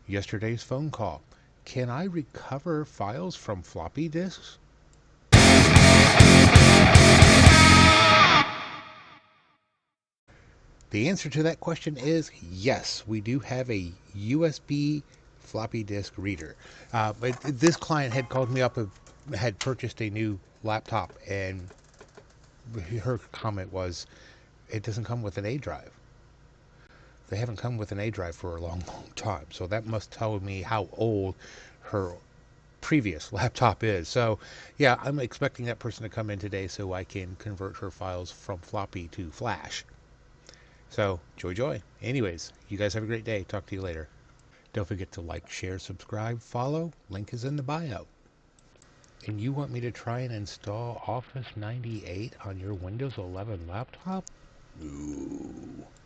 Yesterday's phone call. Can I recover files from floppy disks? The answer to that question is yes. We do have a USB floppy disk reader. But this client had called me up, had purchased a new laptop, and her comment was, it doesn't come with an A drive. They haven't come with an A drive for a long, long time. So that must tell me how old her previous laptop is. So, yeah, I'm expecting that person to come in today so I can convert her files from floppy to flash. So, joy, joy. Anyways, you guys have a great day. Talk to you later. Don't forget to like, share, subscribe, follow. Link is in the bio. And you want me to try and install Office 98 on your Windows 11 laptop? Ooh.